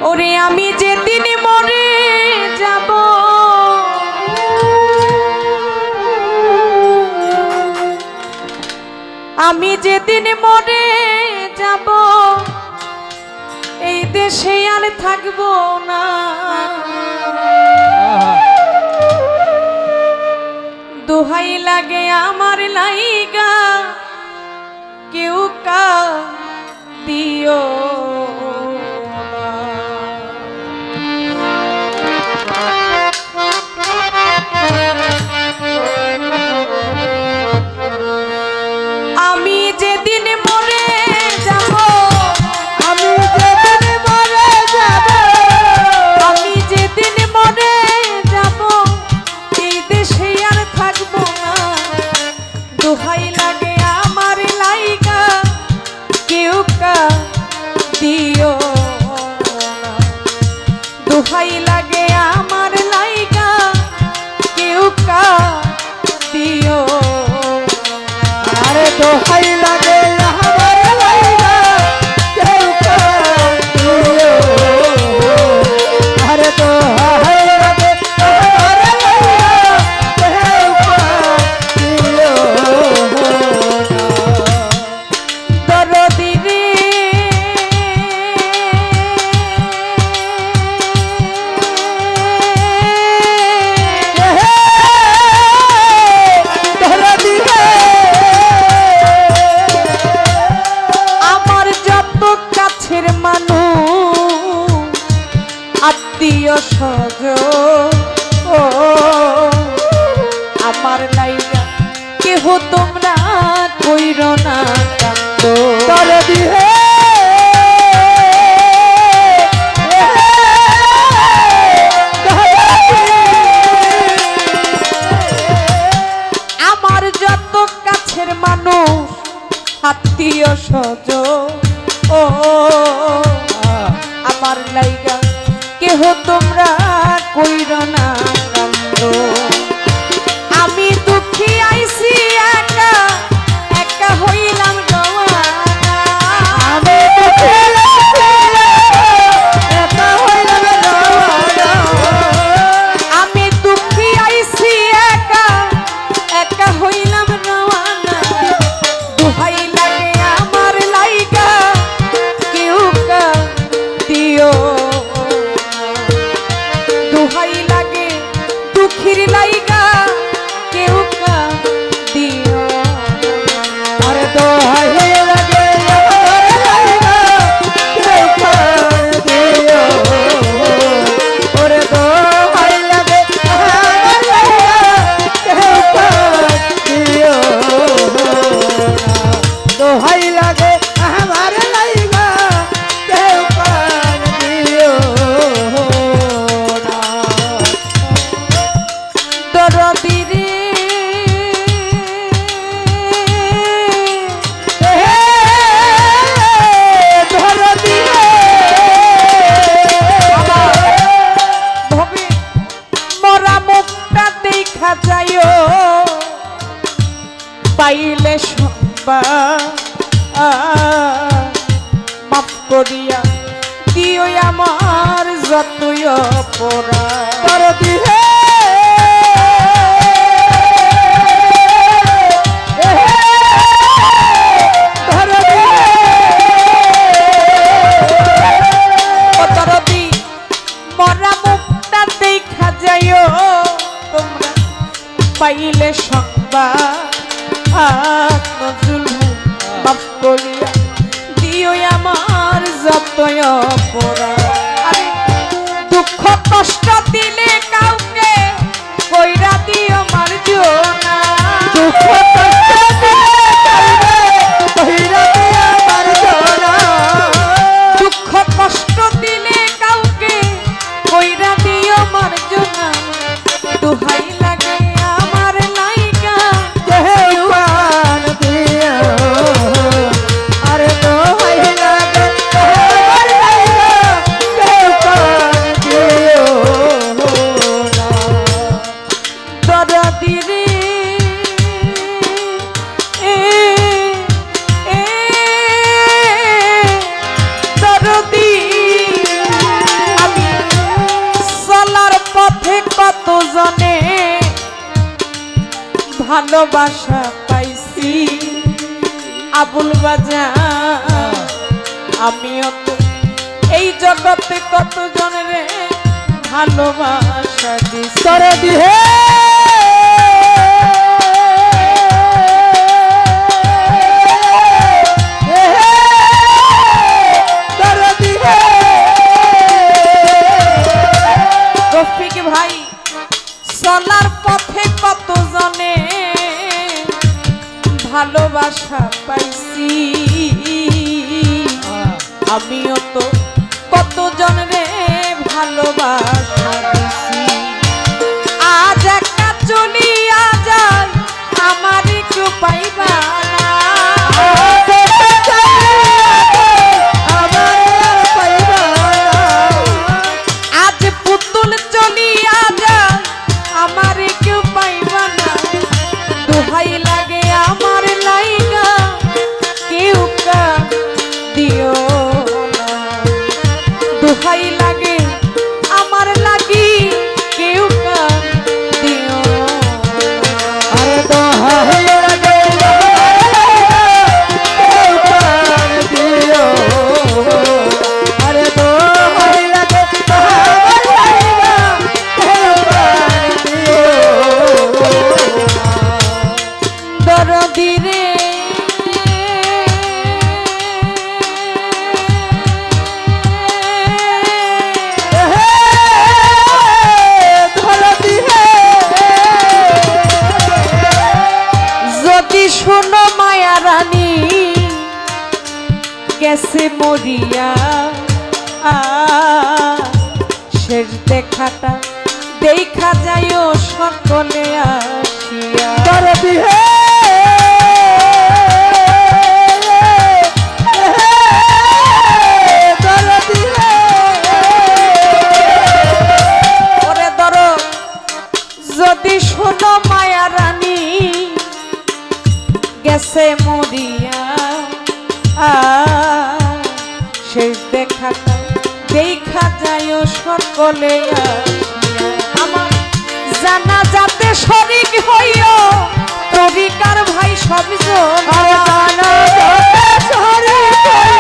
ওরে আমি যেদিন মরে যাব আমি যেদিন মরে যাব এই দেশে আর থাকবো না দোহাই লাগে আমার লাইগা কেউ কা দিও আমি যেদিন মরে যাব আমি যেদিন মরে যাব আমি যেদিন মরে যাব এই দেশে আর থাকবো না দোহাই লাগে আমার লাইগা কেউ কা দিও দোহাই লাগে আমার লাইগা কেউ কা দিও আরে দোহাই লাগে আমার লাইগা কেউ কা দিও আরে দোহাই লাগে আমার লাইগা কেউ কা দিও দরদি রে দরদি রে আমার যত কাছের মানুষ আত্মীয় স্বজন ও আমার লাইগা কেহ তোমরা কইরো না কান্দ দরদি হে আমার যত কাছের মানুষ আত্মীয় স্বজন ও আমার লাইগা কেহ তোমরা কইরো না কান্দ আমি দুঃখী আইছি একা একা হইলাম রওয়ানা আমি দুঃখী একা হইলাম রওয়ানা আমি দুঃখী আইছি একা একা হইলাম রওয়ানা দোহাই লাগে আমার লাইগা কেউ কা দিও দোহাই লাগে দুঃখীর লাইগা কেউ কা দিও আরে দোহাই লাগে আমার লাইগা কেউ কা দিও ওরে দোহাই লাগে আমার লাইগা কেউ কা দিও দোহাই লাগে আমার লাইগা কেউ কা দিও দরদি রে দরদি রে ভবে মরা মুখটা দেখা যাইও পাইলে সংবাদ মাফ করিয়া দিও আমার যতই অপরাধ দরদি হে দরদি মরা মুখটা দেখা যাইও তোমরা পাইলে সংবাদ নজরুল মাফ করিয়া দিও আমার যতই অপরাধ দুঃখ কষ্ট দিলে কাউকে কইরা দিও মার্জনা দুঃখ কষ্ট দিলে কইরা দিও মার্জনা দুঃখ কষ্ট দিলে কাউকে কইরা দিও মার্জনা দোহাই লাগে আমার লাইগা কেউ কা দিও আরে দোহাই লাগে আমার লাইগা ভালোবাসা পাইছি আবুল বাজার আমিও তো এই জগতে কত জনের ভালোবাসা দিছি তরে দিহে রফিক ভাই চলার পথে কত জনে ভালোবাসা পাইছি আমিও তো কত জনরে ভালোবাসা দিছি আজ একা চলিয়া যায় আমার কেউ পাইবা না আজ পুতুল চলিয়া যায় আমার কেউ পাইবা না দোহাই লাগে আমার লাইগা কেউ দিও না দোহাই লাগে আমার লাগি কেউ দিও আরে দোহাই লাগে কেউ দিও আরে দোহাই লাগে দরদি রে যদি শোনো মায়া রানী গেছে মরিয়া শেষ দেখাটা দেখা যাইও সকলে আসিয়া তরে দিহে ওরে ধরো যদি শোনো মায়া রানী গেছে মরিয়া শেষ দেখাটা দেখা যাইও সকলে আসিয়া আমার জানা যাতে শরীক হইও তরিকার ভাই সবজন জানা যাতে শরীক হইও